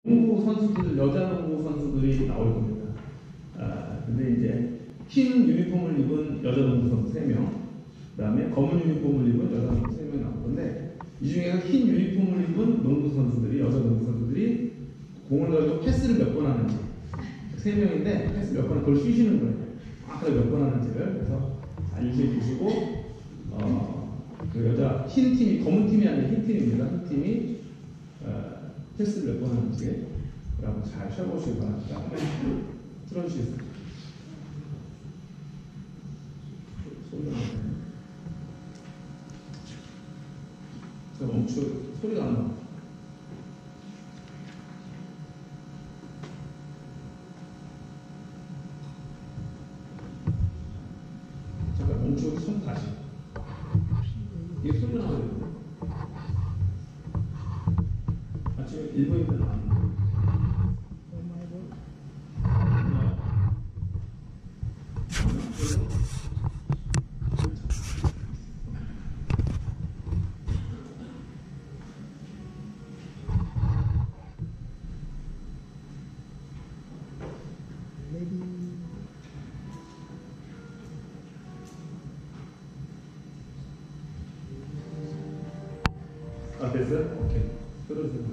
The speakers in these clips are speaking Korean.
농구 선수들, 여자 농구 선수들이 나올 겁니다. 근데 이제 흰 유니폼을 입은 여자 농구 선수 3명, 그 다음에 검은 유니폼을 입은 여자 농구 3명 나올 건데, 이 중에서 흰 유니폼을 입은 농구 선수들이, 여자 농구 선수들이 공을 가지고 패스를 몇 번 하는지, 3명인데 패스 몇 번, 그걸 쉬시는 거예요. 정확하게 몇 번 하는지를. 그래서 잘 유지해 주시고, 그 여자 흰 팀이, 검은 팀이 아니라 흰 팀입니다. 흰 팀이 패스를 몇 번 하는지 한번 잘 쉬어보시기 바랍니다. 틀어주시겠습니다. 소리가 안 나와. 잠깐 멈추고 손 다시. 이게 소리가 나와요. 아침에 일본인들 나왔는데. 됐어요? 오케이. 들어주세요.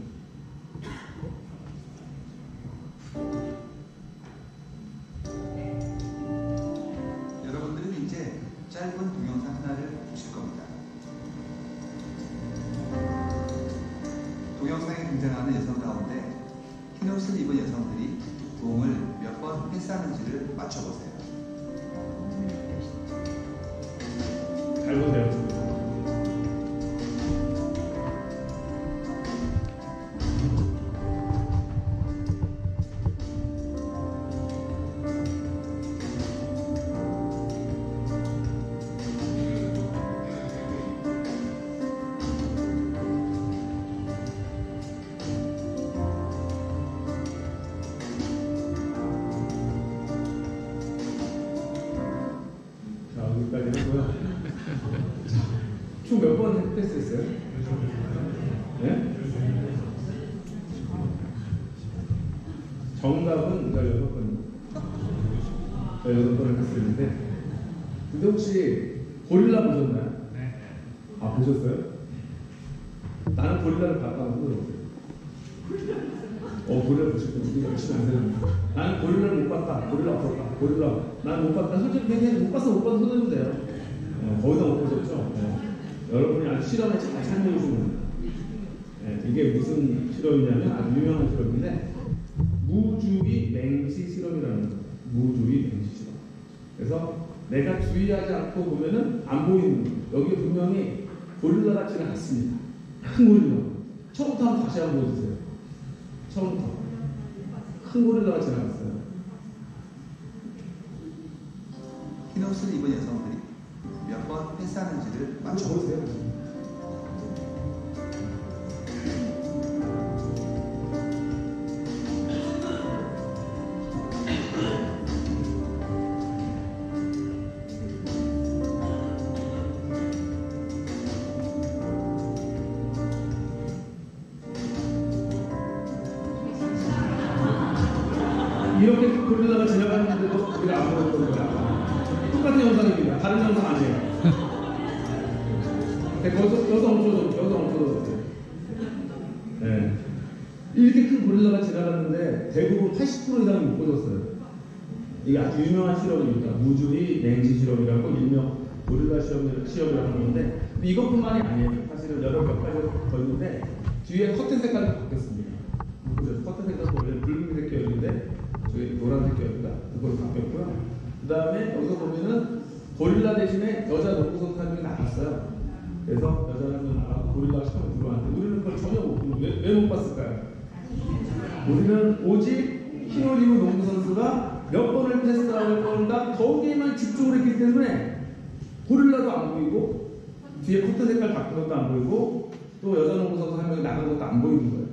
여러분들은 이제 짧은 동영상 하나를 보실 겁니다. 동영상에 등장하는 여성 가운데 흰 옷을 입은 여성들이 공을 몇 번 패스하는지를 맞춰보세요. 잘 보세요. 여기까지 했고요. 총 몇 번 패스했어요? 네? 정답은 16번입니다. 16번을 패스했는데, 근데 혹시 고릴라 보셨나요? 네. 아, 보셨어요? 나는 고릴라를 봤다고 그러더라고요. 고릴라 보셨군요. 열심히 안 되는데. 나는 고릴라를 못 봤다. 고릴라 없었다. 고릴라. 나는 못 봤다. 솔직히 그냥 못 봐서 못 봐서 손해도 돼요. 거기다 못 보셨죠? 여러분이 아주 실험에 잘 참여해 주시는 겁니다. 이게 무슨 실험이냐면 아주 유명한 실험인데, 무주의 맹시 실험이라는 거죠. 무주의 맹시 실험. 그래서 내가 주의하지 않고 보면은 안 보이는 거예요. 여기 분명히 고릴라가 지나갔습니다. 큰 고릴라. 처음부터 한번 다시 한번 보여주세요. 처음부터. 큰 고릴라가 지나갔어요. 흰 옷을 입은 여성들이 몇 번 패스하는지를 맞춰보세요. 이렇게 고릴라가 지나갔는데도 우리가 안 보였던 거야. 똑같은 영상입니다. 다른 영상 아니에요. 여성 없어졌어요. 네. 이렇게 큰 고릴라가 지나갔는데 대부분 80% 이상이 못 보셨어요. 이게 아주 유명한 실험입니다. 무주의 맹시 실험이라고 일명 고릴라 실험이라는 건데, 이것뿐만이 아니에요. 사실은 여러 몇 가지가 더 있는데, 뒤에 커튼 색깔이 바뀌었습니다. 커튼 색깔도 원래 붉은 색깔이었는데 저기 노란 색깔입니다. 그걸로 바뀌었고요. 그 다음에 여기서 보면은 고릴라 대신에 여자 농구 선수 한 명이 나갔어요. 그래서 여자 한 명 나가고 고릴라가 처음에 들어왔는데, 우리는 그걸 전혀 못 보는, 왜 못 봤을까요? 우리는 오직 흰 옷 입은 농구 선수가 몇 번을 패스할 건가 거기에만 집중을 했기 때문에 고릴라도 안 보이고, 뒤에 커튼 색깔 바뀐 것도 안 보이고, 또 여자 농구 선수 한 명이 나간 것도 안 보이는 거예요.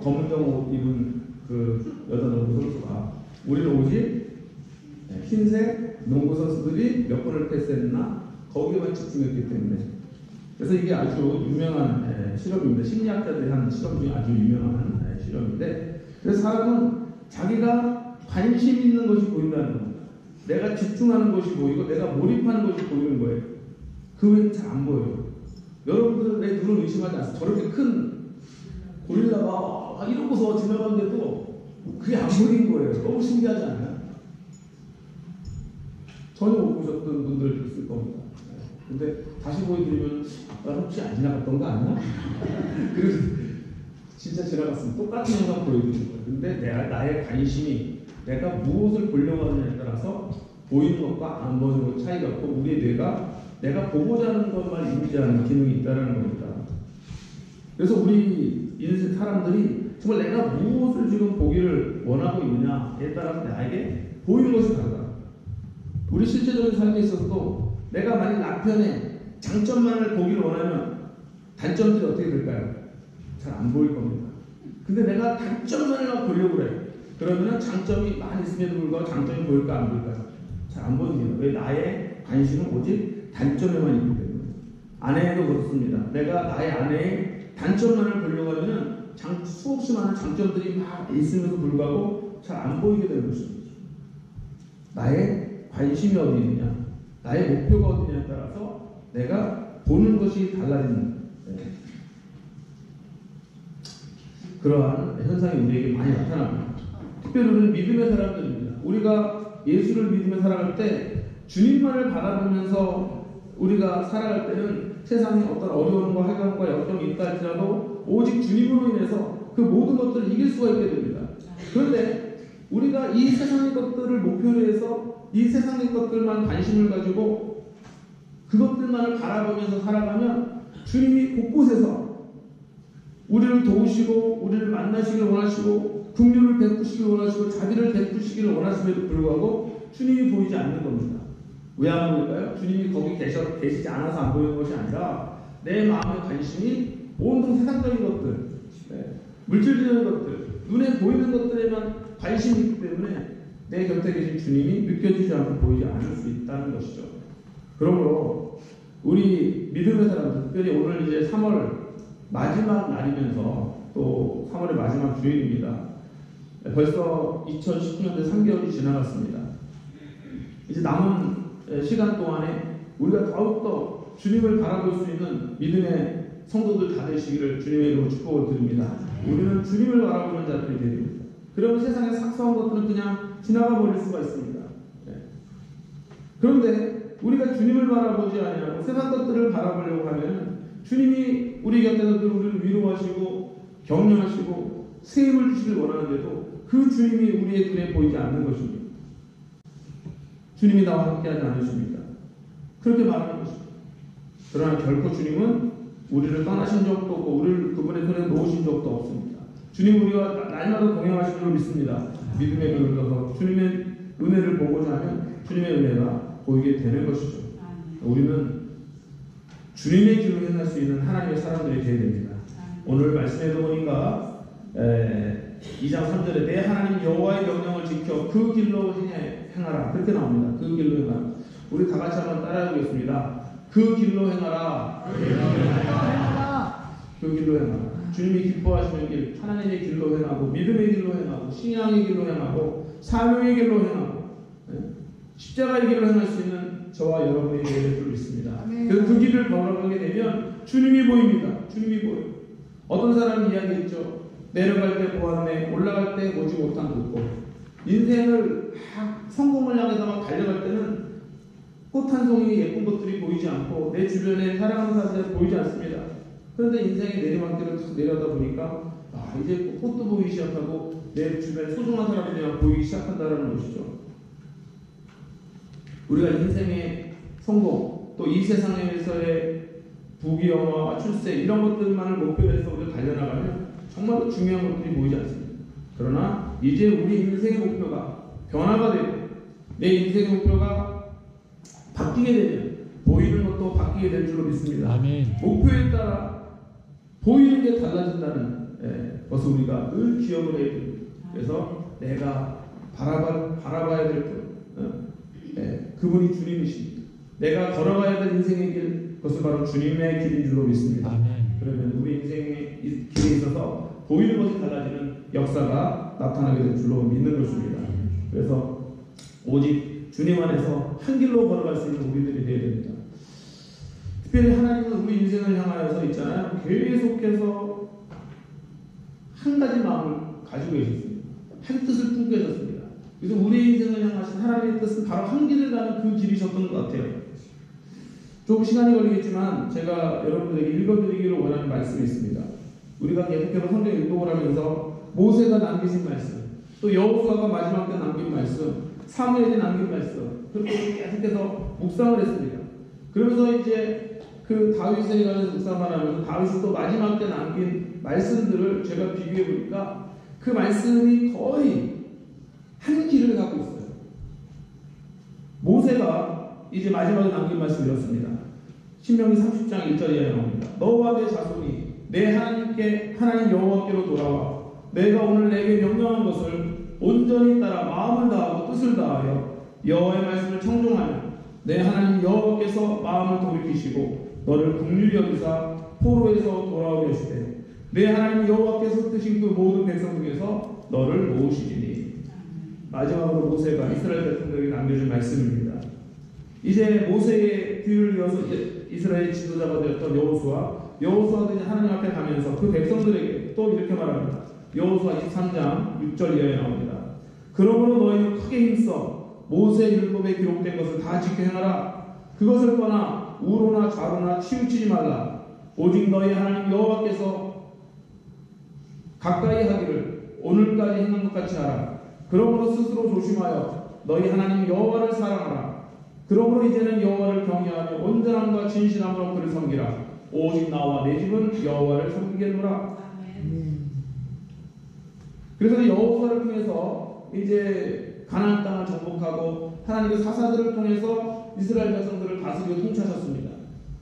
검은색 옷 입은 그 여자 농구 선수가. 우리는 오직 흰색 농구 선수들이 몇 번을 패스했나 거기에만 집중했기 때문에. 그래서 이게 아주 유명한 실험입니다. 심리학자들이 한 실험 중에 아주 유명한 실험인데, 그래서 사람은 자기가 관심 있는 것이 보인다는 겁니다. 내가 집중하는 것이 보이고 내가 몰입하는 것이 보이는 거예요. 그 외에는 잘 안 보여요. 여러분들의 눈을 의심하지 않습니다. 저렇게 큰 고릴라가 막 이러고서 지나가는데도 그게 안 보이는 거예요. 너무 신기하지 않아요? 전혀 못 보셨던 분들 있을 겁니다. 근데 다시 보여드리면 아까 혹시 안 지나갔던 거 아니야? 그래서 진짜 지나갔으면 똑같은 영상 보여드리는 거예요. 근데 나의 관심이 내가 무엇을 보려고 하느냐에 따라서 보이는 것과 안 보이는 것 차이가 없고 우리의 뇌가 내가 보고자 하는 것만 인지하는 기능이 있다는 겁니다. 그래서 우리 인생 사람들이 정말 내가 무엇을 지금 보기를 원하고 있느냐에 따라서 나에게 보이는 것이 다르다. 우리 실제적인 삶에 있어서도 내가 만약 남편의 장점만을 보기를 원하면 단점들이 어떻게 될까요? 잘 안 보일 겁니다. 근데 내가 단점만을 보려고 그래. 그러면 장점이 많이 있음에도 불구하고 장점이 보일까 안 보일까요? 잘 안 보입니다. 왜? 나의 관심은 오직 단점에만 있기 때문에. 아내도 그렇습니다. 내가 나의 아내의 단점만을 보려고 하면 수없이 많은 장점들이 막 있음에도 불구하고 잘 안 보이게 되는 것입니다. 나의 관심이 어디 있느냐, 나의 목표가 어디냐에 따라서 내가 보는 것이 달라지는 그러한 현상이 우리에게 많이 나타납니다. 특별히 우리는 믿음의 사람들입니다. 우리가 예수를 믿으며 살아갈 때 주님만을 바라보면서 우리가 살아갈 때는 세상에 어떤 어려움과 해감과 역경이 있다 할지라도 오직 주님으로 인해서 그 모든 것들을 이길 수가 있게 됩니다. 그런데 우리가 이 세상의 것들을 목표로 해서 이 세상의 것들만 관심을 가지고 그것들만을 바라보면서 살아가면 주님이 곳곳에서 우리를 도우시고 우리를 만나시길 원하시고 긍휼을 베푸시길 원하시고 자비를 베푸시기를 원하심에도 불구하고 주님이 보이지 않는 겁니다. 왜 안 보일까요? 주님이 거기 계시지 않아서 안 보이는 것이 아니라 내 마음의 관심이 온통 세상적인 것들, 물질적인 것들, 눈에 보이는 것들에만 관심이 있기 때문에 내 곁에 계신 주님이 느껴지지 않고 보이지 않을 수 있다는 것이죠. 그러므로 우리 믿음의 사람들, 특별히 오늘 이제 3월 마지막 날이면서 또 3월의 마지막 주일입니다. 벌써 2019년도 3개월이 지나갔습니다. 이제 남은 시간 동안에 우리가 더욱더 주님을 바라볼 수 있는 믿음의 성도들 다 되시기를 주님의 이름으로 축복을 드립니다. 우리는 주님을 바라보는 자들이 되야 됩니다. 그러면 세상의 삭사한 것들은 그냥 지나가 버릴 수가 있습니다. 그런데 우리가 주님을 바라보지 아니하고 세상 것들을 바라보려고 하면 주님이 우리 곁에서 우리를 위로하시고 격려하시고 새 힘을 주시길 원하는데도 그 주님이 우리의 눈에 보이지 않는 것입니다. 주님이 나와 함께하지 않으십니까? 그렇게 말하는 것입니다. 그러나 결코 주님은 우리를 떠나신 적도 없고 우리를 그분의 손에 놓으신 적도 없습니다. 주님 우리와 날마다 동행하신 줄 믿습니다. 믿음의 눈을 떠서 주님의 은혜를 보고자 하면 주님의 은혜가 보이게 되는 것이죠. 우리는 주님의 길로 행할 수 있는 하나님의 사람들이 되어야 됩니다. 오늘 말씀에도 보니까 2장 3절에 내 하나님 여호와의 명령을 지켜 그 길로 행하라 그렇게 나옵니다. 그 길로 행하라. 우리 다 같이 한번 따라해 보겠습니다. 그 길로 행하라. 그 길로 행하라. 주님이 기뻐하시는 길, 하나님의 길로 행하고 믿음의 길로 행하고 신앙의 길로 행하고 사명의 길로 행하고 십자가의 길로 행할 수 있는 저와 여러분이 되어야 될 줄 믿습니다. 그래서 그 길을 걸어가게 되면 주님이 보입니다. 주님이 보여요. 어떤 사람이 이야기했죠. 내려갈 때 보았네, 올라갈 때 보지 못한 듯고. 인생을 막 성공을 향해서 막 달려갈 때는 꽃 한 송이 예쁜 것들이 보이지 않고 내 주변에 사랑하는 사람들이 보이지 않습니다. 그런데 인생의 내리막길을 탁 내려다 보니까 이제 꽃도 보이기 시작하고 내 주변에 소중한 사람들이 보이기 시작한다는 것이죠. 우리가 인생의 성공, 또 이 세상에서의 부귀영화와 출세 이런 것들만을 목표로 해서 우리가 달려나가면 정말로 중요한 것들이 보이지 않습니다. 그러나 이제 우리 인생의 목표가 변화가 되고 내 인생의 목표가 바뀌게 되면 보이는 것도 바뀌게 될 줄로 믿습니다. 아멘. 목표에 따라 보이는 게 달라진다는 것을 우리가 늘 기억을 해야 됩니다. 그래서 내가 바라봐야 될 분, 그분이 주님이십니다. 내가 걸어가야 될 인생의 길, 그것은 바로 주님의 길인 줄로 믿습니다. 아멘. 그러면 우리 인생의 길에 있어서 보이는 것이 달라지는 역사가 나타나게 될 줄로 믿는 것입니다. 그래서 오직 주님 안에서 한 길로 걸어갈 수 있는 우리들이 되어야 됩니다. 특별히 하나님은 우리 인생을 향하여서 있잖아요. 계속해서 한 가지 마음을 가지고 계셨습니다. 한 뜻을 품고 계셨습니다. 그래서 우리 인생을 향하신 하나님의 뜻은 바로 한 길을 가는 그 길이셨던 것 같아요. 조금 시간이 걸리겠지만 제가 여러분들에게 읽어드리기를 원하는 말씀이 있습니다. 우리가 계속해서 성경 읽고 하면서 모세가 남기신 말씀, 또 여호수아가 마지막 때 남긴 말씀, 사무엘이 남긴 말씀, 그렇게 계속해서 묵상을 했습니다. 그러면서 이제 그 다윗에 관해서 묵상을 하면서 다윗이 또 마지막 때 남긴 말씀들을 제가 비교해 보니까 그 말씀이 거의 한 길을 갖고 있어요. 모세가 이제 마지막에 남긴 말씀이 이렇습니다. 신명기 30장 1절에 나옵니다. 너와 내 자손이 내 하나님 여호와께로 돌아와 내가 오늘 내게 명령한 것을 온전히 따라 마음을 다하고 뜻을 다하여 여호와의 말씀을 청종하며 내 하나님 여호와께서 마음을 돌이키시고 너를 긍휼히 여기사 포로에서 돌아오게 하시되 내 하나님 여호와께서 뜨신 그 모든 백성 중에서 너를 모으시리니. 마지막으로 모세가 이스라엘 백성들에게 남겨준 말씀입니다. 이제 모세의 뒤를 이어서 이스라엘 지도자가 되었던 여호수아도 이제 하나님 앞에 가면서 그 백성들에게 또 이렇게 말합니다. 여호수아 23장 6절 이하에 나옵니다. 그러므로 너희는 크게 힘써 모세 율법에 기록된 것을 다 지켜 행하라. 그것을 떠나 우로나 좌로나 치우치지 말라. 오직 너희 하나님 여호와께서 가까이 하기를 오늘까지 행한 것 같이 하라. 그러므로 스스로 조심하여 너희 하나님 여호와를 사랑하라. 그러므로 이제는 여호와를 경외하며 온전함과 진실함으로 그를 섬기라. 오직 나와 내 집은 여호와를 섬기겠노라. 그래서 여호수아를 통해서 이제 가나안 땅을 정복하고 하나님의 사사들을 통해서 이스라엘 백성들을 다스리고 통치하셨습니다.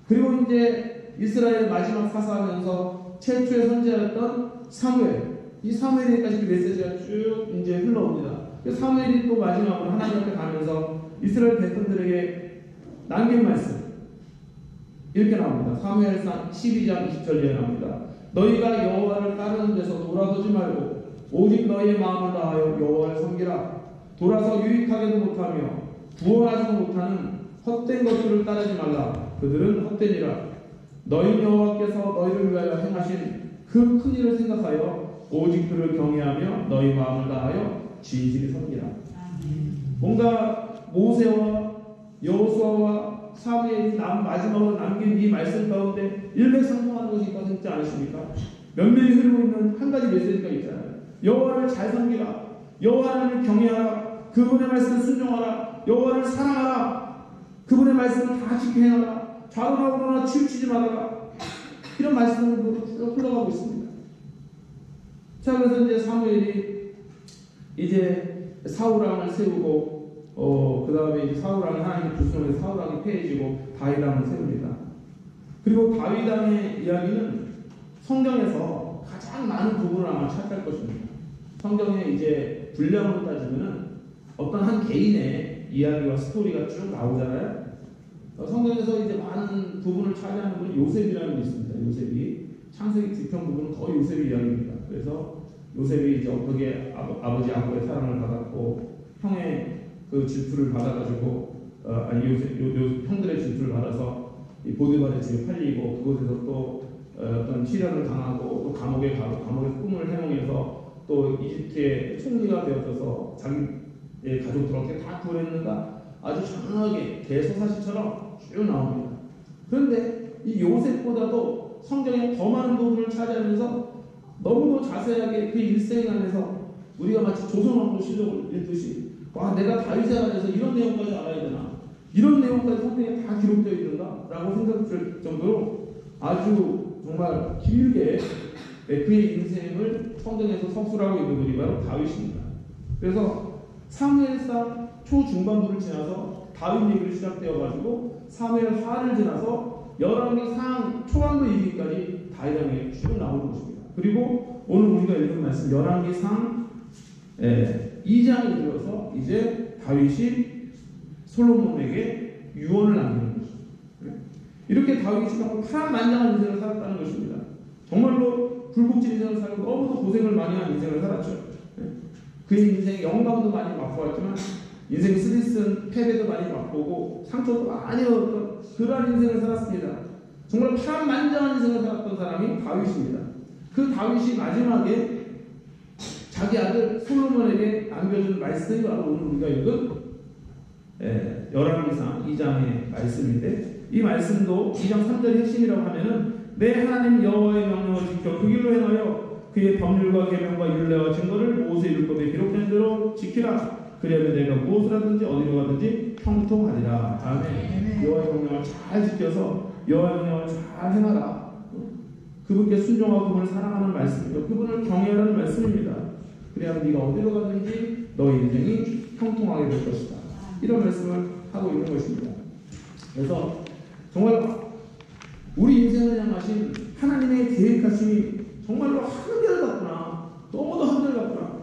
그리고 이제 이스라엘 마지막 사사하면서 최초의 선지자였던 사무엘, 이 사무엘에까지 그 메시지가 쭉 이제 흘러옵니다. 사무엘이 또 마지막으로 하나님 앞에 가면서 이스라엘 백성들에게 남긴 말씀 이렇게 나옵니다. 사무엘상 12장 20절에 나옵니다. 너희가 여호와를 따르는 데서 돌아서지 말고 오직 너희의 마음을 다하여 여호와를 섬기라. 돌아서 유익하게도 못하며 구원하지도 못하는 헛된 것들을 따르지 말라. 그들은 헛되니라. 너희 여호와께서 너희를 위하여 행하신 그 큰 일을 생각하여 오직 그를 경외하며 너희 마음을 다하여 진실히 섬기라. 뭔가 모세와 여호수아와 사무엘이 마지막으로 남긴 이 말씀 가운데 일맥상통하는 것이 있지 않으십니까? 면면이 흐르고 있는 한 가지 메시지가 있잖아요. 여호와를 잘 섬기라. 여호와를 경외하라. 그분의 말씀을 순종하라. 여호와를 사랑하라. 그분의 말씀을 다 지켜 행하라. 좌로나 우로나 치우치지 말아라. 이런 말씀으로 흘러가고 있습니다. 자, 그래서 이제 사무엘이 이제 사울왕을 세우고 그 다음에 이제 사울왕이 하나님의 불순종에서 사울왕이 패해지고 다윗왕을 세웁니다. 그리고 다윗왕의 이야기는 성경에서 가장 많은 부분을 아마 찾을 것입니다. 성경에 이제 분량으로 따지면은 어떤 한 개인의 이야기와 스토리가 쭉 나오잖아요. 성경에서 이제 많은 부분을 차지하는 분이 요셉이라는 분이 있습니다. 요셉이 창세기 뒤편 부분은 거의 요셉의 이야기입니다. 그래서 요셉이 이제 어떻게 아버지 야곱의 사랑을 받았고 형의 그 질투를 받아가지고 형들의 질투를 받아서 이 보디발의 집에 팔리고 그곳에서 또 어떤 시련을 당하고 또 감옥에 가고 감옥에서 꿈을 해몽해서 또 이집트의 총리가 되어져서 자기의 가족들 어떻게 다 구원했는가 아주 장하게 대서사시처럼 쭉 나옵니다. 그런데 이 요셉보다도 성경에 더 많은 부분을 차지하면서 너무도 자세하게 그 일생 안에서 우리가 마치 조선왕조실록을 읽듯이 와 내가 다윗에 관해서 이런 내용까지 알아야 되나 이런 내용까지 성경에 다 기록되어 있는가 라고 생각될 정도로 아주 정말 길게 그의 인생을 성경에서 석술하고 있는 분이 바로 다윗입니다. 그래서 사무엘상 초중반부를 지나서 다윗 얘기를 시작되어가지고 사무엘 하를 지나서 열왕기상 초반부 얘기까지 다윗왕에 쭉 나오는 것입니다. 그리고 오늘 우리가 읽은 말씀 열왕기상 2장에 들어서 이제 다윗이 솔로몬에게 유언을 남기는 것입니다. 이렇게 다윗이 정말 파란만장한 인생을 살았다는 것입니다. 정말로 굴곡진 인생을 살고 너무도 고생을 많이 한 인생을 살았죠. 그의 인생에 영광도 많이 맛보았지만 인생 스트레스는 패배도 많이 맛보고 상처도 많이 얻었던 그러한 인생을 살았습니다. 정말 파란만장한 인생을 살았던 사람이 다윗입니다. 그 다윗이 마지막에 자기 아들 솔로몬에게 남겨준 말씀이 바로 오늘 우리가 읽은 열왕기상 2장의 말씀인데, 이 말씀도 2장 3절의 핵심이라고 하면은 내 하나님 여호와의 명령을 지켜 그 길로 행하여 그의 법률과 계명과 율례와 증거를 모세 율법에 기록된 대로 지키라. 그리하면 내가 무엇을 하든지 어디로 가든지 형통하리라. 아멘. 여호와의 명령을 잘 지켜서 여호와의 명령을 잘 행하라. 그분께 순종하고 그분을 사랑하는 말씀이죠. 그분을 경외하라는 말씀입니다. 그래야 네가 어디로 가든지 너의 인생이 형통하게 될 것이다. 이런 말씀을 하고 있는 것입니다. 그래서 정말 우리 인생을 향하신 하나님의 계획하심이 정말로 한결같구나. 너무도 한결같구나.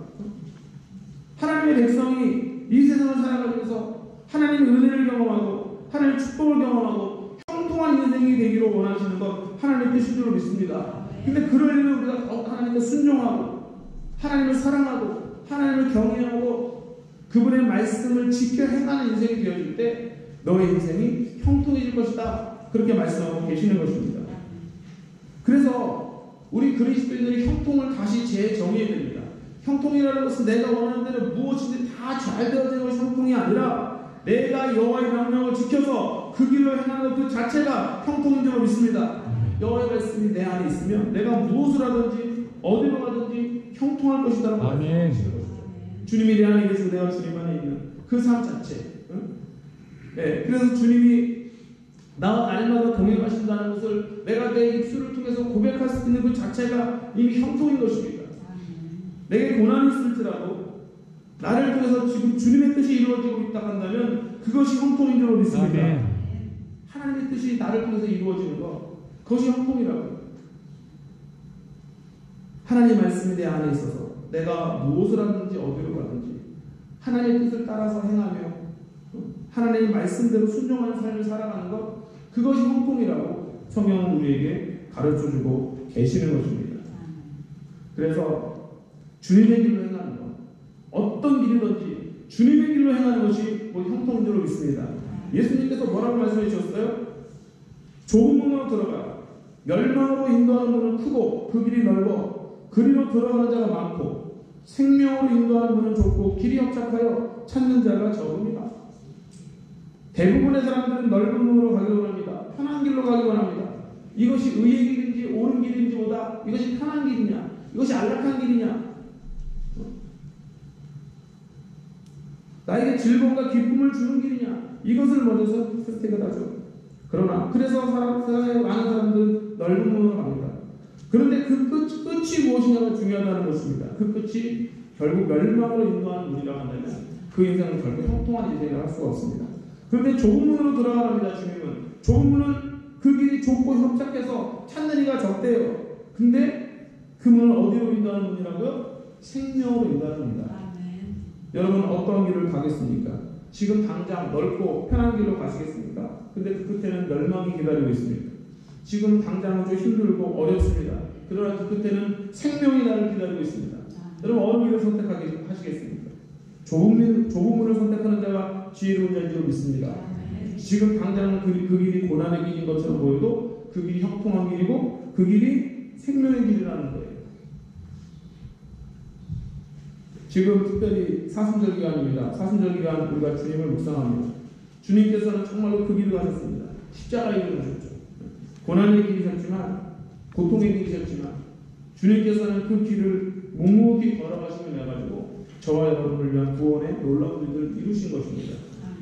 하나님의 백성이 이 세상을 살아가기 위해서 하나님의 은혜를 경험하고 하나님의 축복을 경험하고 형통한 인생이 되기를 원하시는 것 하나님의 뜻인 줄 믿습니다. 근데 그러려면 우리가 더욱 하나님께 순종하고 하나님을 사랑하고 하나님을 경외하고 그분의 말씀을 지켜 행하는 인생이 되어질 때 너의 인생이 형통해질 것이다. 그렇게 말씀하고 계시는 것입니다. 그래서 우리 그리스도인들이 형통을 다시 재정의해야 됩니다. 형통이라는 것은 내가 원하는 대로 무엇이든지 다 잘 되어지는 것이 형통이 아니라 내가 여호와의 명령을 지켜서 그 길로 행하는 것 그 자체가 형통인 줄 믿습니다. 여호와의 말씀이 내 안에 있으면 내가 무엇을 하든지 어디로 가든지 형통할 것이다라고 말씀하시는 거죠. 주님이 내 안에 계시고 내가 주님 안에 있는 그 삶 자체. 네, 그래서 주님이 나와 날마다 동행하신다는 것을 내가 내 입술을 통해서 고백할 수 있는 그 자체가 이미 형통인 것입니다. 내게 고난이 있을지라도 나를 통해서 지금 주님의 뜻이 이루어지고 있다 한다면 그것이 형통인 줄 믿습니다. 하나님의 뜻이 나를 통해서 이루어지는 것, 그것이 형통이라고요. 하나님의 말씀이 내 안에 있어서 내가 무엇을 하든지 어디로 가든지 하나님의 뜻을 따라서 행하며 하나님의 말씀대로 순종하는 삶을 살아가는 것, 그것이 형통이라고 성경은 우리에게 가르쳐주고 계시는 것입니다. 그래서 주님의 길로 행하는 것, 어떤 길이든지 주님의 길로 행하는 것이 형통인 줄 믿습니다. 예수님께서 뭐라고 말씀해 주셨어요? 좁은 문으로 들어가 멸망으로 인도하는 문은 크고 그 길이 넓어 그리로 들어가는 자가 많고 생명으로 인도하는 문은 좁고 길이 협착하여 찾는 자가 적습니다. 대부분의 사람들은 넓은 문으로 가기를 원합니다. 편한 길로 가기를 원합니다. 이것이 의의 길인지 옳은 길인지보다 이것이 편한 길이냐, 이것이 안락한 길이냐, 나에게 즐거움과 기쁨을 주는 길이냐, 이것을 먼저 선택을 하죠. 그러나 그래서 세상에 많은 사람들은 넓은 문으로 갑니다. 그런데 그 끝이 무엇이냐가 중요하다는 것입니다. 그 끝이 결국 멸망으로 인도하는 문이라고 한다면 그 인생은 결국 형통한 인생을 할 수가 없습니다. 그런데 좁은 문으로 들어가랍니다. 주님은 좁은 문은 그 길이 좁고 협착해서 찾는 이가 적대요. 근데 그 문은 어디로 인도하는 문이라고요? 생명으로 인도하는 문이다. 여러분 어떤 길을 가겠습니까? 지금 당장 넓고 편한 길로 가시겠습니까? 근데 그 끝에는 멸망이 기다리고 있습니다. 지금 당장은 좀 힘들고 어렵습니다. 그러나 그 끝에는 생명이 나를 기다리고 있습니다. 여러분 어느 길을 선택하시겠습니까? 좁은 문을 선택하는 자가 지혜로운 자인 줄 믿습니다. 지금 당장은 그 길이 고난의 길인 것처럼 보여도 그 길이 형통한 길이고 그 길이 생명의 길이라는 거예요. 지금 특별히 사순절 기간입니다. 사순절 기간 우리가 주님을 묵상합니다. 주님께서는 정말로 그 길을 가셨습니다. 십자가의 길을 가셨죠. 고난의 길이셨지만 고통의 길이셨지만 주님께서는 그 길을 묵묵히 걸어가시며 내가지고 저와 여러분을 위한 구원의 놀라운 일을 이루신 것입니다.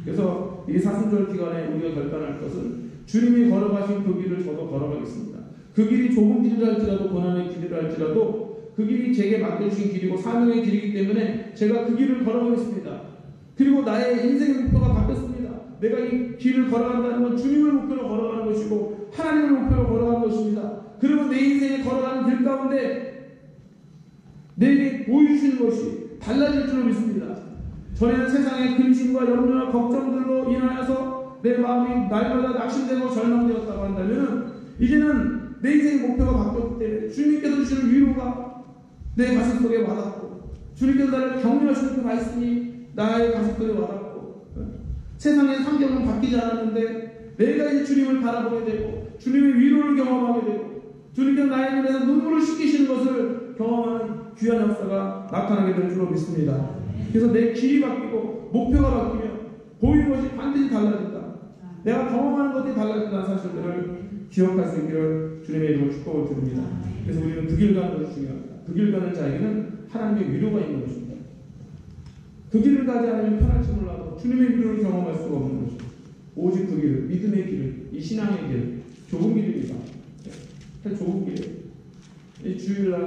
그래서 이 사순절 기간에 우리가 결단할 것은 주님이 걸어가신 그 길을 저도 걸어가겠습니다. 그 길이 좁은 길이라 할지라도 고난의 길이라 할지라도 그 길이 제게 맡겨주신 길이고 사명의 길이기 때문에 제가 그 길을 걸어가겠습니다. 그리고 나의 인생의 목표가 바뀌었습니다. 내가 이 길을 걸어간다는 건 주님을 목표로 걸어가는 것이고 하나님을 목표로 걸어가는 것입니다. 그러면 내 인생에 걸어가는 길 가운데 내게 보여주시는 것이 달라질 줄로 믿습니다. 전에는 세상의 근심과 염려와 걱정들로 인하여서 내 마음이 날마다 낙심되고 절망되었다고 한다면 이제는 내 인생의 목표가 바뀌었기 때문에 주님께서 주시는 위로가 내 가슴 속에 와닿고 주님께서 나를 격려하시는 그 말씀이 나의 가슴 속에 와닿고 세상의 환경은 바뀌지 않았는데 내가 이제 주님을 바라보게 되고 주님의 위로를 경험하게 되고 주님께서 나의 눈에서 눈물을 씻기시는 것을 경험하는 귀한 역사가 나타나게 될 줄로 믿습니다. 그래서 내 길이 바뀌고 목표가 바뀌면 보이는 것이 반드시 달라진다. 내가 경험하는 것이 달라진다는 사실들을 기억할 수 있기를 주님의 이름으로 축복을 드립니다. 그래서 우리는 그 길 가는 것이 중요합니다. 그 길 가는 자에게는 하나님의 위로가 있는 것입니다. 그 길을 가지 않으면 편할지 몰라도 주님의 위로를 경험할 수가 없는 것입니다. 오직 그 길을, 믿음의 길을, 이 신앙의 길, 좁은 길입니다. 좁은 길이에요. 이 주일날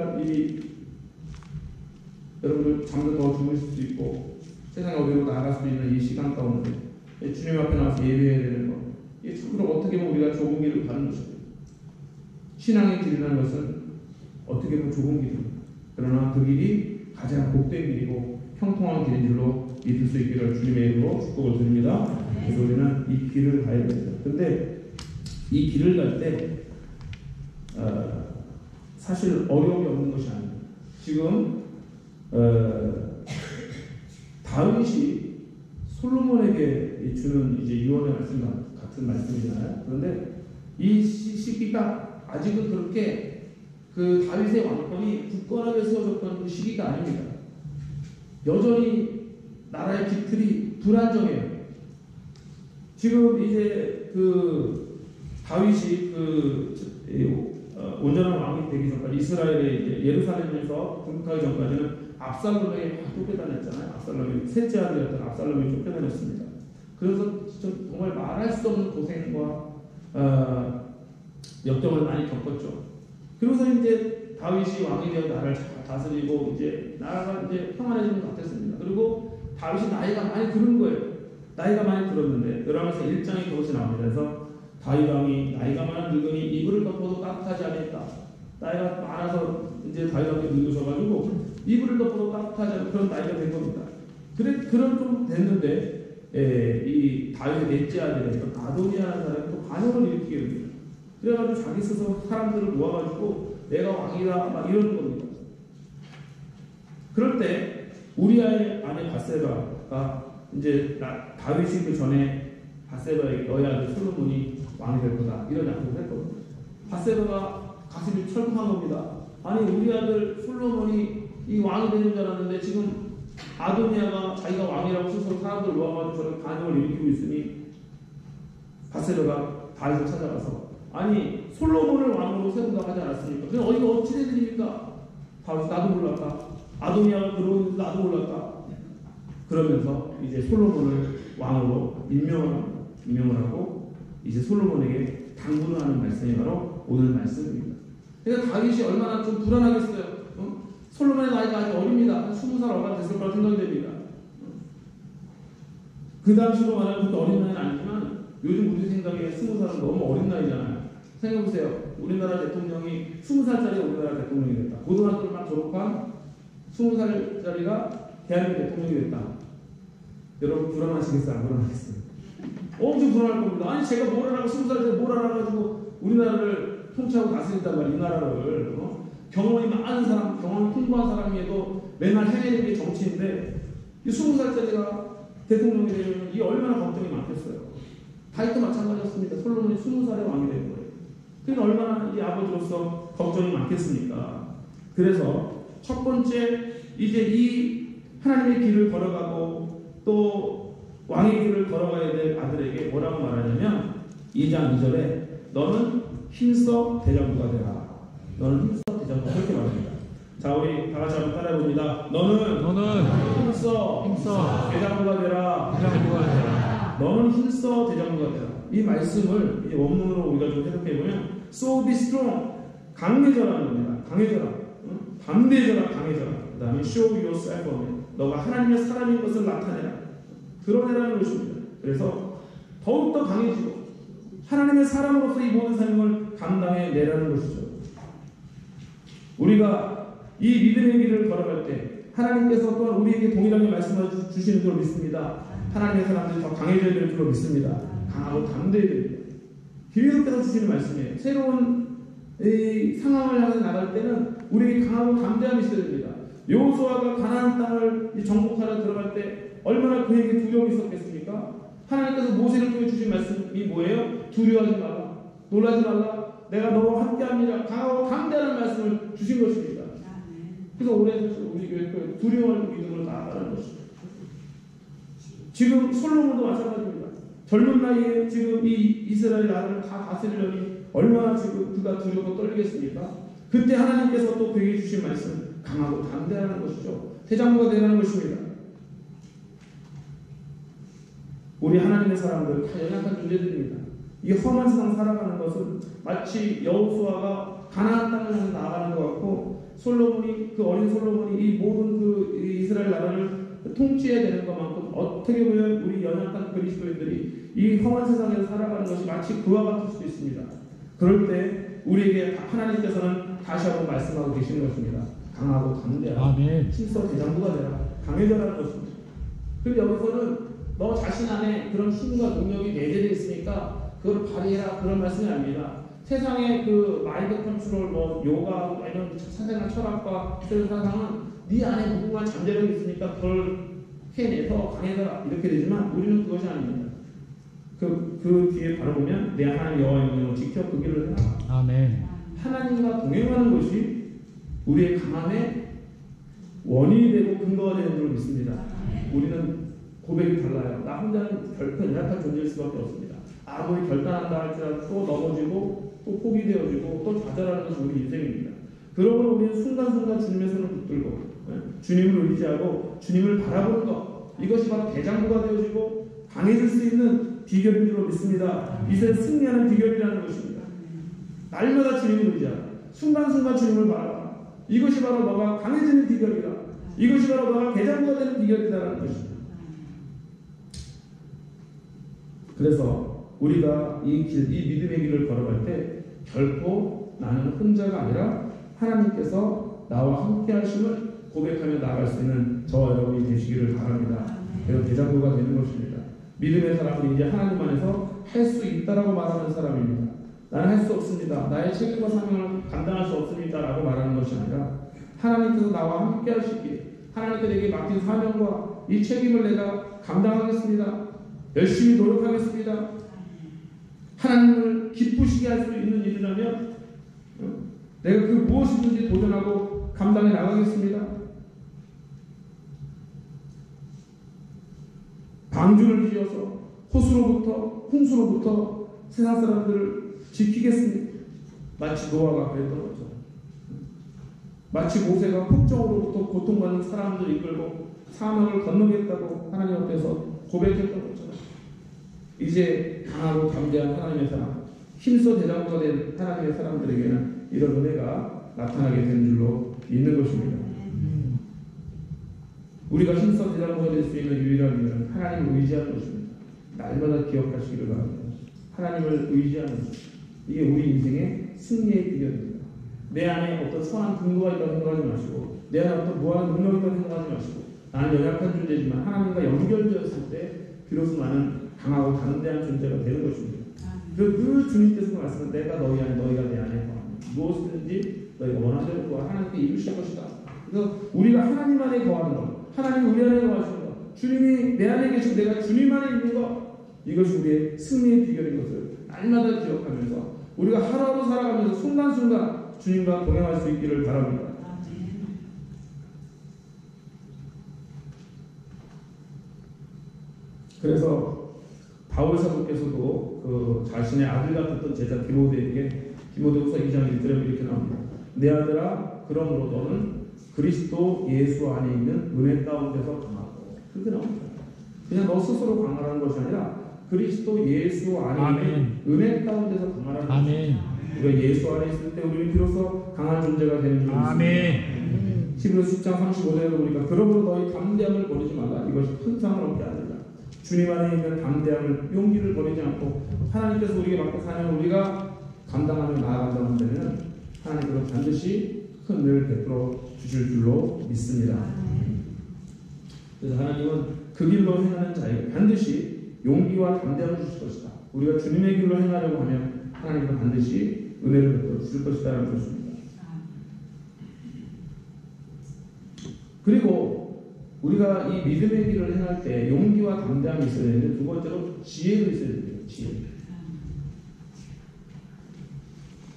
여러분들 잠도 더 주무실 수 있고 세상에 어디로 나갈 수 있는 이 시간 가운데 주님 앞에 나와서 예배해야 되는 것, 이게 참으로 어떻게 보면 우리가 좁은 길을 가는 것입니다. 신앙의 길이라는 것은 어떻게 보면 좁은 길입니다. 그러나 그 길이 가장 복된 길이고 형통한 길인 줄로 믿을 수 있기를 주님의 이름으로 축복을 드립니다. 그래서 우리는 이 길을 가야 됩니다. 근데 이 길을 갈 때 사실 어려움이 없는 것이 아닙니다. 지금 다윗이 솔로몬에게 주는 이제 유언의 말씀 같은 말씀이잖아요. 그런데 이 시기가 아직은 그렇게 그 다윗의 왕권이 굳건하게 세워졌던 그 시기가 아닙니다. 여전히 나라의 깃틀이 불안정해요. 지금 이제 그 다윗이 온전한 왕이 되기 전까지 이스라엘의 이제 예루살렘에서 공격하기 전까지는 압살롬에게 쫓겨다녔잖아요. 압살롬이 셋째 아들이었던 압살롬이 쫓겨다녔습니다. 그래서 정말 말할 수 없는 고생과 역경을 많이 겪었죠. 그러면서 이제 다윗이 왕이 되어 나라를 다스리고 이제 나라가 이제 평안해지는 것 같았습니다. 그리고 다윗이 나이가 많이 들은 거예요. 나이가 많이 들었는데 열왕기서 1장에 그것이 나옵니다. 그래서 다윗 왕이 나이가 많은 늙은이 이불을 덮어도 따뜻하지 않았다. 나이가 많아서 이제 다윗 왕이 늙으셔가지고 이불을 덮어도 따뜻하지 않은 그런 나이가 된 겁니다. 그런 좀 됐는데 이 다윗의 넷째 아들이었던 아도니아라는 사람이 또 반역을 일으키게 됩니다. 그래가지고 자기 스스로 사람들을 모아가지고 내가 왕이다 막 이러는 겁니다. 그럴 때 우리아의 아내 바세바가 이제 다윗이 그 전에 바세바에게 너의 아들 솔로몬이 왕이 될 거다 이런 약속을 했거든요. 바세바가 가슴이 철컹한 겁니다. 아니 우리 아들 솔로몬이 이 왕이 되는 줄 알았는데 지금 아도니아가 자기가 왕이라고 스스로 사람들 모아가지고 저렇게 반역을 일으키고 있으니 바세바가 다윗을 찾아가서 아니 솔로몬을 왕으로 세운다고 하지 않았습니까? 그럼 어디가 어찌 된 일입니까? 다윗이 나도 몰랐다. 아도니아가 들어오는데 나도 몰랐다. 그러면서 이제 솔로몬을 왕으로 임명을 하고 이제 솔로몬에게 당부를 하는 말씀이 바로 오늘 말씀입니다. 그러니까 다윗이 얼마나 좀 불안하겠어요. 솔로몬의 나이가 아직 어립니다. 20살 얼마 됐을 거라 생각이 됩니다. 그 당시로 말하면 그것도 어린 나이는 아니지만 요즘 우리 생각에 20살은 너무 어린 나이잖아요. 생각해보세요. 우리나라 대통령이 20살짜리 우리나라 대통령이 됐다. 고등학교를 막 졸업한 20살짜리가 대한민국 대통령이 됐다. 여러분 불안하시겠어요? 안 불안하겠어요? 엄청 불안할 겁니다. 아니 제가 뭘 알아고 20살짜리 뭘 알아가지고 우리나라를 통치하고 다스린단 말이야. 이 나라를 경험이 많은 사람, 경험이 풍부한 사람이어도 맨날 해내는 게 정치인데 이 20살짜리가 대통령이 되면 이 얼마나 걱정이 많겠어요. 다윗도 마찬가지였습니다. 솔로몬이 20살에 왕이 된 거예요. 그러니까 얼마나 이 아버지로서 걱정이 많겠습니까? 그래서 첫 번째 이제 이 하나님의 길을 걸어가고 또 왕의 길을 걸어가야 될 아들에게 뭐라고 말하냐면 2장 2절에 너는 힘써 대장부가 되라. 너는 힘써 대장부가 그렇게 말합니다. 자 우리 다 같이 한번 따라해봅니다. 너는 힘써 대장부가 되라. 너는 힘써 대장부가 되라. 이 말씀을 이제 원문으로 우리가 좀 해석해보면 So be strong 강해져라는 겁니다. 강해져라. 담대해져라. 강해져라. 그 다음에 show yourself on 너가 하나님의 사람인 것을 나타내라. 드러내라는 것입니다. 그래서 더욱더 강해지고 하나님의 사람으로서 이 모든 삶을 감당해내라는 것이죠. 우리가 이 믿음의 길을 걸어갈 때 하나님께서 또한 우리에게 동일하게 말씀해 주시는 줄 믿습니다. 하나님의 사람들이 더 강해져야 될 줄 믿습니다. 강하고 담대해야 됩니다. 기회롭게서 주시는 말씀이에요. 새로운 이 상황을 향해 나갈 때는 우리에게 강하고 담대함이 있어야 됩니다. 여호수아가 가나안 땅을 정복하러 들어갈 때 얼마나 그에게 두려움이 있었겠습니까? 하나님께서 모세를 통해 주신 말씀이 뭐예요? 두려워하지 마라, 놀라지 말라, 내가 너와 함께합니다. 강하고 담대한 말씀을 주신 것입니다. 그래서 올해 우리 교회 두려워할 믿음으로 나아가는 것입니다. 지금 솔로몬도 마찬가지입니다. 젊은 나이에 지금 이 이스라엘 나라를 다 다스리려니 얼마나 지금 그가 두려워 떨리겠습니까? 그때 하나님께서 또 그에게 주신 말씀, 강하고 담대하는 것이죠. 대장부가 되라는 것입니다. 우리 하나님의 사람들 다 연약한 존재들입니다. 이 험한 세상 살아가는 것은 마치 여호수아가 가나안 땅을 향해 나아가는 것 같고, 솔로몬이, 그 어린 솔로몬이 이 모든 그 이스라엘 나라를 통치해야 되는 것만큼 어떻게 보면 우리 연약한 그리스도인들이 이 험한 세상에서 살아가는 것이 마치 그와 같을 수도 있습니다. 그럴 때 우리에게 하나님께서는 다시 한번 말씀하고 계시는 것입니다. 강하고 담대하라, 신서 대장부가 되라, 강해져라는 것입니다. 그런데 여기서는 너 자신 안에 그런 힘과 능력이 내재되어 있으니까 그걸 발휘해라, 그런 말씀이 아닙니다. 세상의 그 마인드 컨트롤, 요가, 이런 사상과 철학과 세상은 네 안에 무궁한 잠재력이 있으니까 그걸 해내서 강해져라, 이렇게 되지만 우리는 그것이 아닙니다. 그 뒤에 바로 보면 내 하나님 여호와의 명령을 지켜 그 길을 해라. 아멘. 하나님과 동행하는 것이 우리의 강함의 원인이 되고 근거가 되는 줄 믿습니다. 우리는 고백이 달라요. 나 혼자는 결코 연약한 존재일 수밖에 없습니다. 아무리 결단한다 할지라도 또 넘어지고 또 포기되어지고 또 좌절하는 것이 우리 인생입니다. 그러므로 우리는 순간순간 주님의 손을 붙들고 주님을 의지하고 주님을 바라보는 것, 이것이 바로 대장부가 되어지고 강해질 수 있는 비결인 줄로 믿습니다. 이제 승리하는 비결이라는 것입니다. 날마다 주님을 의지하라, 순간순간 주님을 바라봐라. 이것이 바로 너가 강해지는 비결이다. 이것이 바로 너가 대장부가 되는 비결이다라는 것입니다. 그래서 우리가 이 믿음의 길을 걸어갈 때 결코 나는 혼자가 아니라 하나님께서 나와 함께 하심을 고백하며 나아갈 수 있는 저와 여러분이 되시기를 바랍니다. 그래서 대장부가 되는 것입니다. 믿음의 사람은 이제 하나님 안에서 할 수 있다라고 말하는 사람입니다. 나는 할 수 없습니다, 나의 책임과 사명을 감당할 수 없습니다 라고 말하는 것이 아니라 하나님께서 나와 함께 하시기에 하나님께 내게 맡긴 사명과 이 책임을 내가 감당하겠습니다, 열심히 노력하겠습니다, 하나님을 기쁘시게 할 수 있는 일이라면 내가 그 무엇이든지 도전하고 감당해 나가겠습니다. 방주를 지어서 호수로부터 홍수로부터 세상 사람들을 지키겠습니다. 마치 노아가 그랬던 것처럼, 마치 모세가 폭정으로부터 고통받는 사람들을 이끌고 사막을 건너겠다고 하나님 앞에서 고백했던 것처럼 이제 강하고 담대한 하나님의 사람, 힘써 대장부가 된 하나님의 사람들에게는 이런 은혜가 나타나게 되는 줄로 믿는 것입니다. 우리가 힘써 대장부가 될 수 있는 유일한 이유는 하나님을 의지하는 것입니다. 날마다 기억하시기를 바랍니다. 하나님을 의지하는 것, 이게 우리 인생의 승리의 비결입니다. 내 안에 어떤 선한 근거가 있다고 생각하지 마시고, 내 안에 어떤 무한한 능력이 있다고 생각하지 마시고, 나는 연약한 존재지만 하나님과 연결되었을 때 비로소 나는 강하고 담대한 존재가 되는 것입니다. 그 주님께서 말씀은 내가 너희 안에, 너희가 내 안에 거합니다. 무엇이든지 너희가 원하는 대로 구하 하나님께 이루실 것이다. 그래서 우리가 하나님 안에 거하는 것, 하나님 우리 안에 거하시는 것, 주님이 내 안에 계시고 내가 주님 안에 있는 것, 이것이 우리의 승리의 비결인 것을 날마다 기억하면서 우리가 하루하루 살아가면서 순간순간 주님과 동행할 수 있기를 바랍니다. 그래서 바울 사도께서도 그 자신의 아들 같았던 제자 디모데에게 디모데후서 2장 1절에 이렇게 나옵니다. 내 아들아, 그러므로 너는 그리스도 예수 안에 있는 은혜 가운데서 강하고, 그렇게 나옵니다. 그냥 너 스스로 강하라는 것이 아니라 그리스도 예수 안에 있는 은혜 가운데서 강하라는 것입니다. 우리가 예수 안에 있을 때 우리는 비로소 강한 존재가 되는 줄 믿습니다. 히브리서 10장 35절에 보니까 그러므로 너희 담대함을 버리지 말라. 이것이 큰 상을 얻게 하리라. 주님 안에 있는 담대함을, 용기를 버리지 않고 하나님께서 우리에게 맡긴 사명을 우리가 감당하며 나아간다는 데는 하나님께서 반드시 큰 은혜를 베풀어 주실 줄로 믿습니다. 그래서 하나님은 그 길로 행하는 자에게 반드시 용기와 담대함을 주실 것이다. 우리가 주님의 길로 행하려고 하면 하나님은 반드시 은혜를 베풀어 주실 것이라는 것입니다. 그리고 우리가 이 믿음의 길을 행할 때 용기와 담대함이 있어야 되는데, 두 번째로 지혜도 있어야 됩니다. 지혜.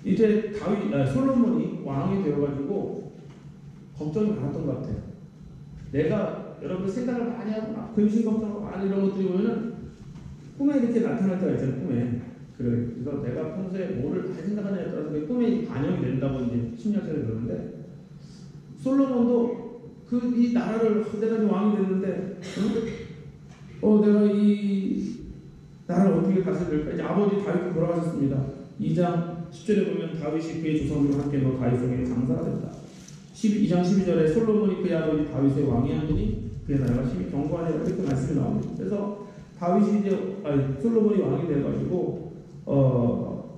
이제 솔로몬이 왕이 되어가지고 걱정이 많았던 것 같아요. 내가 여러분 생각을 많이 하고 막 근심 걱정하고 많은 이런 것들이 보면은 꿈에 이렇게 나타날 때가 있잖아요. 꿈에. 그래서 내가 평소에 뭐를 많이 생각하냐에 따라서 그 꿈에 반영이 된다고 이제 심리학자들이 그러는데, 솔로몬도 이 나라를 내가 이제 왕이 됐는데, 내가 이 나라를 어떻게 다스릴까? 이제 아버지 다윗이 돌아가셨습니다. 2장 10절에 보면 다윗이 그의 조상들과 함께 다윗성에 장사가 됐다. 2장 12절에 솔로몬이 그의 아버지 다윗의 왕이 하느니 그의 나라가 심히 견고하니라, 이렇게 말씀이 나옵니다. 그래서 다윗이 솔로몬이 왕이 돼가지고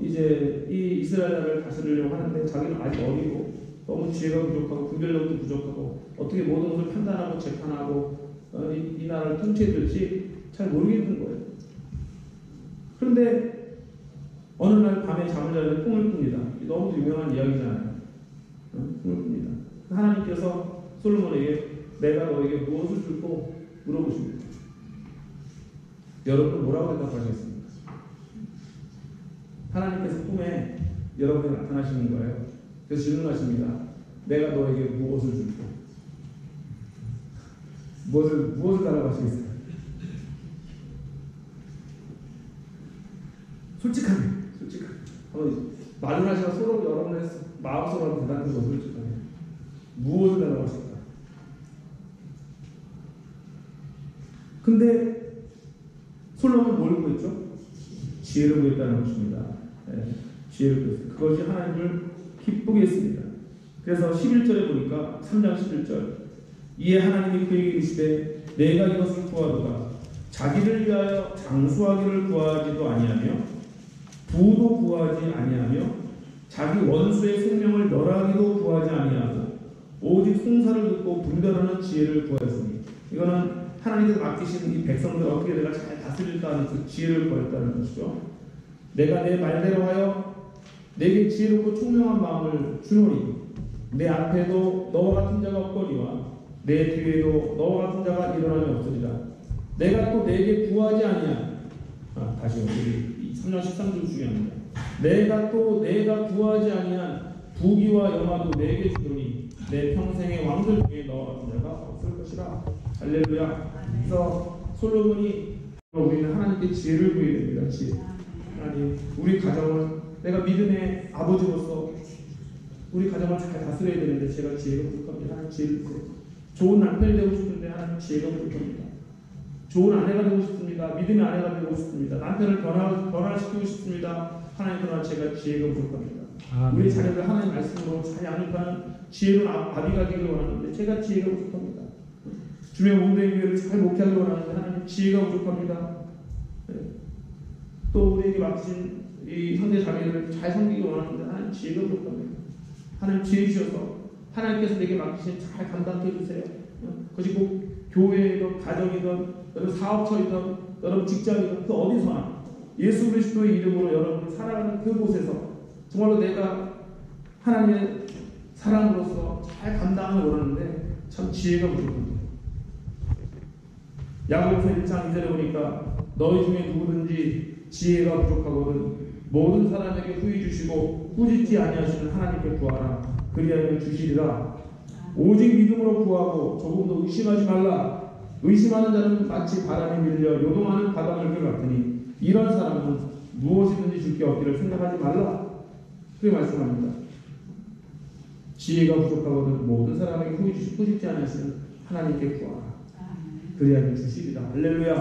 이제 이 이스라엘 나라를 다스리려고 하는데, 자기는 아직 어리고 너무 지혜가 부족하고 분별력도 부족하고 어떻게 모든 것을 판단하고 재판하고 이 나라를 통치해야 될지 잘 모르겠는 거예요. 그런데 어느 날 밤에 잠을 자는데 꿈을 꿉니다. 너무 유명한 이야기잖아요. 꿈을 꿉니다. 하나님께서 솔로몬에게 내가 너에게 무엇을 줄고 물어보십니다. 여러분은 뭐라고 대답하시겠습니까? 하나님께서 꿈에 여러분이 나타나시는 거예요. 그래서 질문하십니다. 내가 너에게 무엇을 줄고? 무엇을 달라고 하시겠어요? 솔직하게. 한번 말을 하시고 서로 여러분의 마음속으로 대답하는 거 솔직하게. 무엇을 달라고 하실까? 근데 솔로몬은 뭘 구했죠? 지혜를 구했다는 것입니다. 지혜를 구했어요. 그것이 하나님을 기쁘게 했습니다. 그래서 11절에 보니까 3장 11절, 이에 하나님이 그에게 이르시되 내가 이것을 구하도다. 자기를 위하여 장수하기를 구하지도 아니하며 부도 구하지 아니하며 자기 원수의 생명을 멸하기도 구하지 아니하고 오직 송사를 듣고 분별하는 지혜를 구하였으니, 이거는 하나님께서 맡기신 이 백성들 어떻게 내가 잘 다스릴까 하는 그 지혜를 구했다는 것이죠. 내가 내 말대로 하여 내게 지혜롭고 총명한 마음을 주노니 내 앞에도 너와 같은 자가 없거니와 내 뒤에도 너와 같은 자가 일어나면 없으리라. 내가 또 내게 구하지 아니한, 다시 우리 3장 13절 중요합니다. 내가 구하지 아니한 부귀와 영화도 내게 주노니 내 평생의 왕들 중에 너와 같은 자가 없을 것이라. 할렐루야. 그래서 솔로몬이 우리는 하나님께 지혜를 구해야 됩니다. 지혜. 하나님, 우리 가정을 내가 믿음의 아버지로서 우리 가정을 잘 다스려야 되는데 제가 지혜가 부족합니다. 하나님 지혜를 주세요. 좋은 남편이 되고 싶은데 하나님 지혜가 부족합니다. 좋은 아내가 되고 싶습니다. 믿음의 아내가 되고 싶습니다. 남편을 변화시키고 싶습니다. 하나님, 그러나 제가 지혜가 부족합니다. 우리 자녀들 하나님 말씀으로 잘 양육하는 지혜로운 아비가 되기를 원하는데 제가 지혜가 부족합니다. 주의 몸된 교회를 잘 목회하기를 원하는데 하나님 지혜가 부족합니다. 또 우리에게 맡기신 이 형제 자매들을 잘 섬기기 원하는데 하나님 지혜가 부족합니다. 하나님 지혜 주셔서 하나님께서 내게 맡기신 잘 감당해 주세요. 그것이 꼭 교회이든 가정이든 여러분 사업처이든 여러분 직장이든 그 어디서나 예수 그리스도의 이름으로 여러분이 살아가는 그곳에서 정말로 내가 하나님의 사람으로서 잘 감당을 원하는데 참 지혜가 부족합니다. 야고보서 1장 2절에 보니까 너희 중에 누구든지 지혜가 부족하거든 모든 사람에게 후히 주시고 꾸짖지 아니하시는 하나님께 구하라. 그리하면 주시리라. 오직 믿음으로 구하고 조금도 의심하지 말라. 의심하는 자는 마치 바람에 밀려 요동하는 바닷물결 같으니 이런 사람은 무엇이든지 줄 게 없기를 생각하지 말라. 그렇게 말씀합니다. 지혜가 부족하거든 모든 사람에게 후히 주시고 꾸짖지 아니하시는 하나님께 구하라. 그리하면 주시리라. 할렐루야.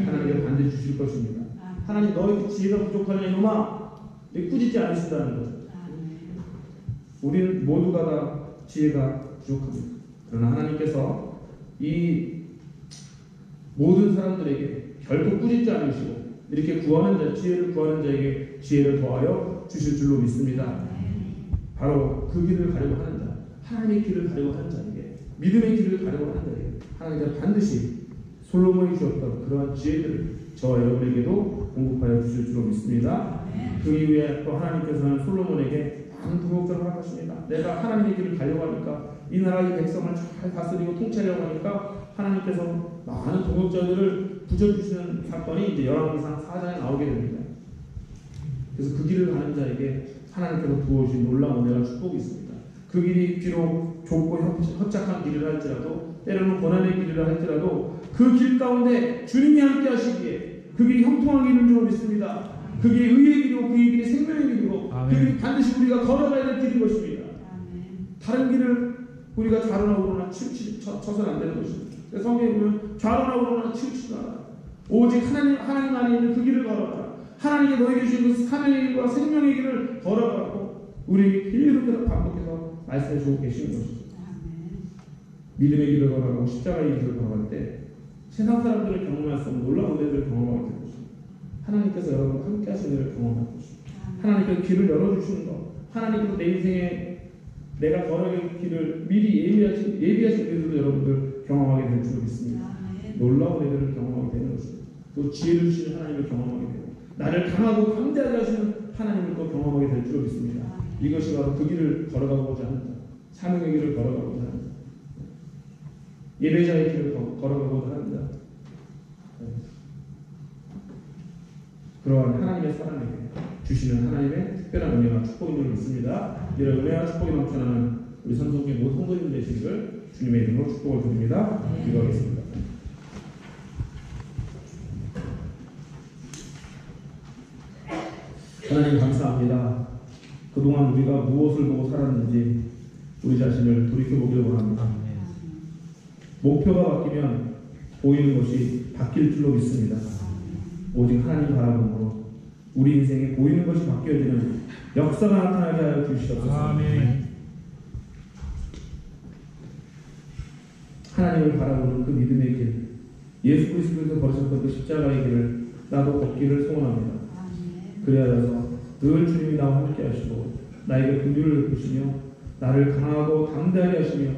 하나님께 반드시 주실 것입니다. 하나님, 너희 지혜가 부족하냐 이놈아, 꾸짖지 않으신다는 거죠. 우리는 모두가 다 지혜가 부족합니다. 그러나 하나님께서 이 모든 사람들에게 결코 꾸짖지 않으시고 이렇게 구하는 자, 지혜를 구하는 자에게 지혜를 더하여 주실 줄로 믿습니다. 바로 그 길을 가려고 하는 자, 하나님의 길을 가려고 하는 자에게, 믿음의 길을 가려고 하는 자에게 하나님께서 반드시 솔로몬이 주었던 그러한 지혜들을 저와 여러분에게도 공급하여 주실 줄로 믿습니다. 그 이후에 또 하나님께서는 솔로몬에게 많은 동역자를 허락하십니다. 내가 하나님의 길을 가려고 하니까 이 나라의 백성을 잘 다스리고 통치하려고 하니까 하나님께서 많은 동역자들을 부져주시는 사건이 이제 열왕기상 4장에 나오게 됩니다. 그래서 그 길을 가는 자에게 하나님께서 부어주신 놀라운 은혜와 축복이 있습니다. 그 길이 비록 좁고 협착한 길을 할지라도 때로는 고난의 길이라 할지라도 그 길 가운데 주님이 함께 하시기에 그 길이 형통한 길인 줄 믿습니다. 그 길이 의의 길이고 그 길이 생명의 길이고 그 길이 반드시 우리가 걸어가야 될 길인 것입니다. 다른 길을 우리가 좌로나 우로나 쳐서는 안 되는 것입니다. 성경에 보면 좌로나 우로나 치우치지 마라. 오직 하나님 안에 있는 그 길을 걸어가라. 하나님께 너에게 주신 그 사명의 길과 생명의 길을 걸어가라고 우리 계속 반복해서 말씀해주고 계시는 것이죠. 믿음의 길을 걸어가고 십자가의 길을 걸어갈 때 세상 사람들을 경험할 수 없는 놀라운 은혜를 경험하게 될 것입니다. 하나님께서 여러분과 함께 하시는 일을 경험할 것입니다. 하나님께서 길을 열어주시는 것, 하나님께서 내 인생에 내가 걸어갈 길을 미리 예비하신 일들도 여러분들 경험하게 될 줄 믿습니다. 놀라운 은혜를 경험하게 되는 것입니다. 또 지혜를 주시는 하나님을 경험하게 되고 나를 강하고 강대하게 하시는 하나님을 또 경험하게 될 줄 믿습니다. 이것이 바로 그 길을 걸어가고자 합니다. 사명의 길을 걸어가고자 합니다. 예배자의 길을 걸어가고자 합니다. 그러한 하나님의 사랑에게 주시는 하나님의 특별한 은혜와 축복인 줄 믿습니다. 이런 은혜와 축복이 넘쳐나는 우리 선성교회 모든 성도님 되시기를 주님의 이름으로 축복을 드립니다. 기도하겠습니다. 하나님 감사합니다. 그동안 우리가 무엇을 보고 살았는지 우리 자신을 돌이켜보기를 원합니다. 목표가 바뀌면 보이는 것이 바뀔 줄로 믿습니다. 오직 하나님 바라봄으로 우리 인생에 보이는 것이 바뀌어지는 역사가 나타나게 하여 주시옵소서. 아멘. 하나님을 바라보는 그 믿음의 길, 예수 그리스도께서 걸으셨던 그 십자가의 길을 나도 걷기를 소원합니다. 그래야서 늘 주님이 나와 함께 하시고 나에게 긍휼을 베푸시며 나를 강하고 담대하게 하시며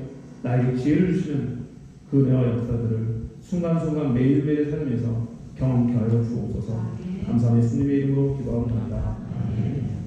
나에게 지혜를 주시는 그 은혜와 역사들을 순간순간 매일매일 삶에서 경험케 하여 주옵소서. 감사하며 예수님의 이름으로 기도합니다. 아멘.